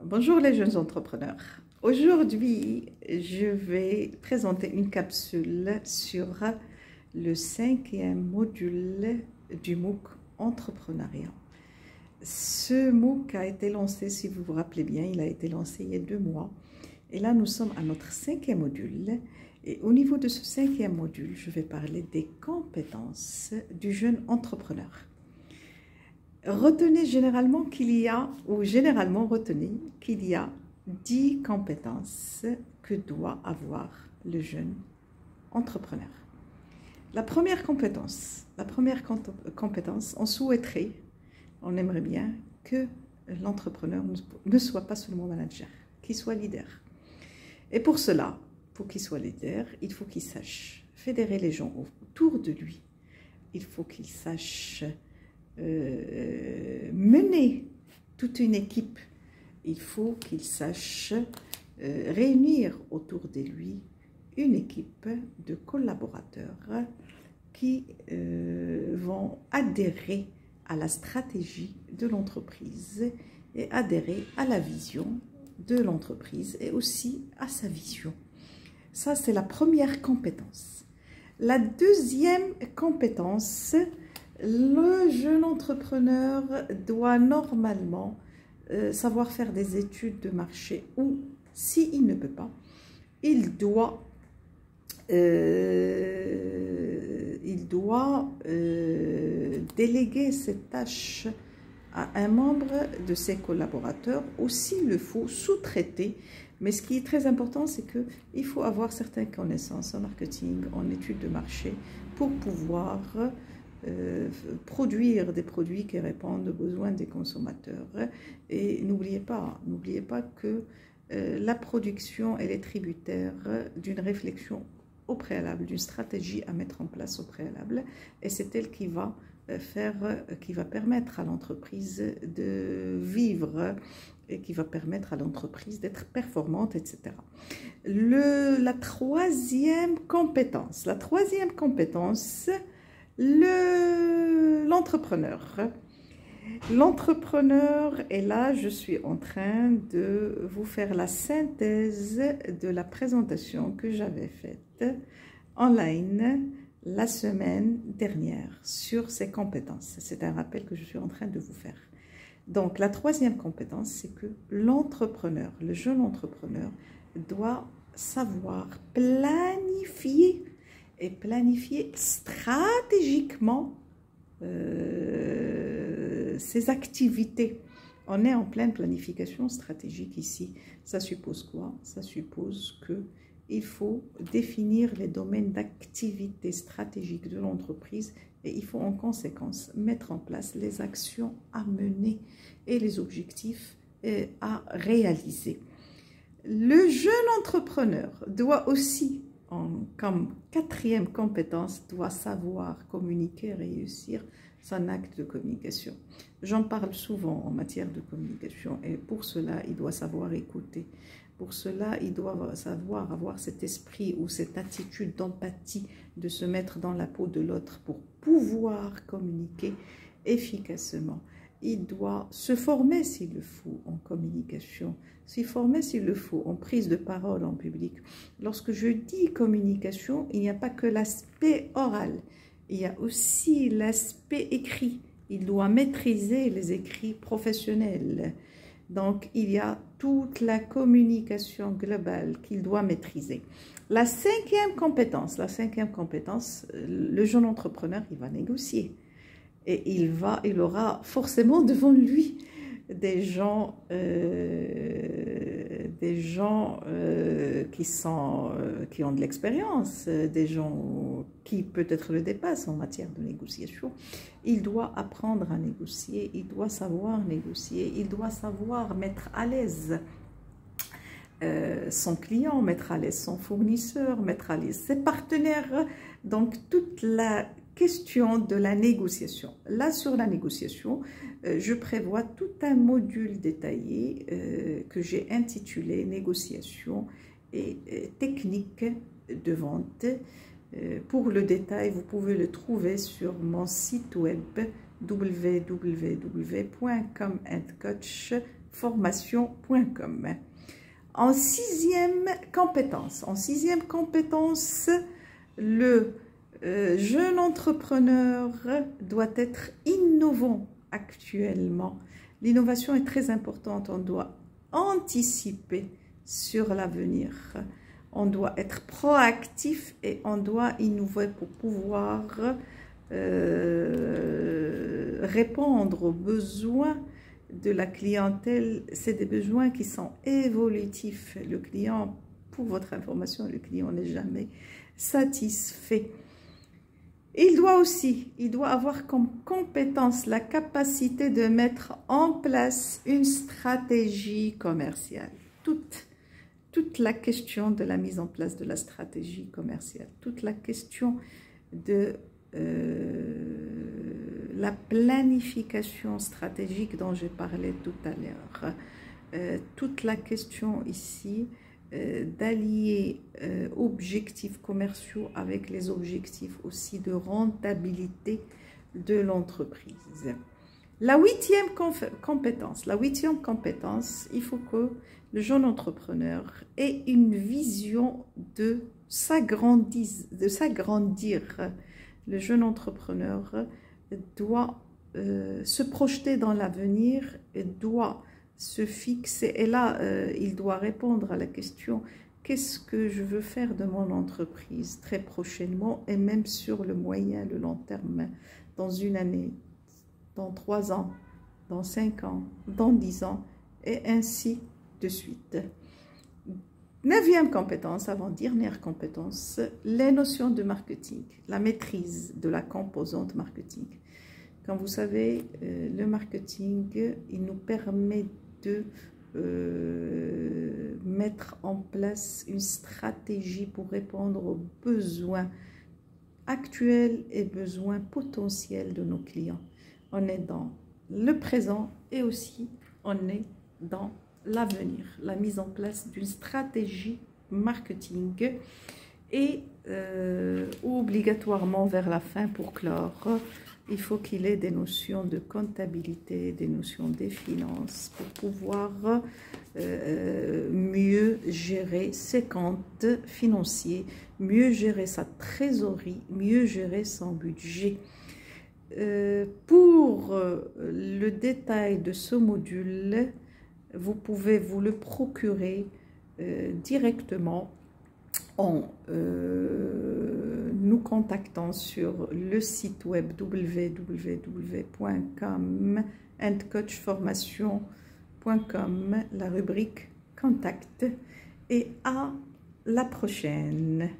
Bonjour les jeunes entrepreneurs. Aujourd'hui, je vais présenter une capsule sur le 5e module du MOOC Entrepreneuriat. Ce MOOC a été lancé, si vous vous rappelez bien, il a été lancé il y a 2 mois. Et là, nous sommes à notre 5e module. Et au niveau de ce 5e module, je vais parler des compétences du jeune entrepreneur. Retenez généralement qu'il y a, ou généralement retenez qu'il y a 10 compétences que doit avoir le jeune entrepreneur. La première compétence, on souhaiterait, on aimerait bien que l'entrepreneur ne soit pas seulement manager, qu'il soit leader. Et pour cela, pour qu'il soit leader, il faut qu'il sache fédérer les gens autour de lui. Il faut qu'il sache mener toute une équipe. Il faut qu'il sache réunir autour de lui une équipe de collaborateurs qui vont adhérer à la stratégie de l'entreprise et adhérer à la vision de l'entreprise et aussi à sa vision. Ça, c'est la première compétence. La deuxième compétence, le jeune entrepreneur doit normalement savoir faire des études de marché ou, s'il ne peut pas, il doit déléguer cette tâche à un membre de ses collaborateurs ou, s'il le faut, sous-traiter. Mais ce qui est très important, c'est qu'il faut avoir certaines connaissances en marketing, en études de marché, pour pouvoir produire des produits qui répondent aux besoins des consommateurs. Et n'oubliez pas que la production, elle est tributaire d'une réflexion au préalable, d'une stratégie à mettre en place au préalable, et c'est elle qui va permettre à l'entreprise de vivre et qui va permettre à l'entreprise d'être performante, etc. La troisième compétence, l'entrepreneur. L'entrepreneur, et là je suis en train de vous faire la synthèse de la présentation que j'avais faite en ligne la semaine dernière sur ces compétences. C'est un rappel que je suis en train de vous faire. Donc la troisième compétence, c'est que l'entrepreneur, le jeune entrepreneur, doit savoir planifier et planifier stratégiquement ses activités. On est en pleine planification stratégique ici. Ça suppose quoi? Ça suppose qu'il faut définir les domaines d'activité stratégique de l'entreprise et il faut en conséquence mettre en place les actions à mener et les objectifs à réaliser. Le jeune entrepreneur doit aussi, comme 4e compétence, doit savoir communiquer, réussir son acte de communication. J'en parle souvent en matière de communication et pour cela, il doit savoir écouter. Pour cela, il doit savoir avoir cet esprit ou cette attitude d'empathie, de se mettre dans la peau de l'autre pour pouvoir communiquer efficacement. Il doit se former s'il le faut en communication, se former s'il le faut en prise de parole en public. Lorsque je dis communication, il n'y a pas que l'aspect oral, il y a aussi l'aspect écrit. Il doit maîtriser les écrits professionnels. Donc, il y a toute la communication globale qu'il doit maîtriser. La 5e compétence, le jeune entrepreneur, il va négocier. Et il aura forcément devant lui des gens qui ont de l'expérience, des gens qui peut-être le dépassent en matière de négociation. Il doit apprendre à négocier, il doit savoir négocier, il doit savoir mettre à l'aise son client, mettre à l'aise son fournisseur, mettre à l'aise ses partenaires. Donc toute la question de la négociation. Là, sur la négociation, je prévois tout un module détaillé que j'ai intitulé « Négociation et techniques de vente ». Pour le détail, vous pouvez le trouver sur mon site web www.comandcoach.com. coachformation.com. En sixième compétence, le jeune entrepreneur doit être innovant actuellement. L'innovation est très importante, on doit anticiper sur l'avenir. On doit être proactif et on doit innover pour pouvoir répondre aux besoins de la clientèle. C'est des besoins qui sont évolutifs. Le client, pour votre information, le client n'est jamais satisfait. Il doit avoir comme compétence la capacité de mettre en place une stratégie commerciale. Toute la question de la mise en place de la stratégie commerciale, toute la question de la planification stratégique dont j'ai parlé tout à l'heure, toute la question ici d'allier objectifs commerciaux avec les objectifs aussi de rentabilité de l'entreprise. La huitième compétence, il faut que le jeune entrepreneur ait une vision de s'agrandir. Le jeune entrepreneur doit se projeter dans l'avenir et doit se fixer. Et là, il doit répondre à la question: qu'est-ce que je veux faire de mon entreprise très prochainement et même sur le moyen, le long terme, dans une année, dans 3 ans, dans 5 ans, dans 10 ans, et ainsi de suite. Neuvième compétence, avant-dernière compétence, les notions de marketing, la maîtrise de la composante marketing. Comme vous savez, le marketing, il nous permet de mettre en place une stratégie pour répondre aux besoins actuels et besoins potentiels de nos clients. On est dans le présent et aussi on est dans l'avenir, la mise en place d'une stratégie marketing et obligatoirement vers la fin, pour clore, il faut qu'il ait des notions de comptabilité, des notions des finances pour pouvoir mieux gérer ses comptes financiers, mieux gérer sa trésorerie, mieux gérer son budget. Pour le détail de ce module, vous pouvez vous le procurer directement en nous contactant sur le site web www.com andcoachformation.com, la rubrique Contact. Et à la prochaine.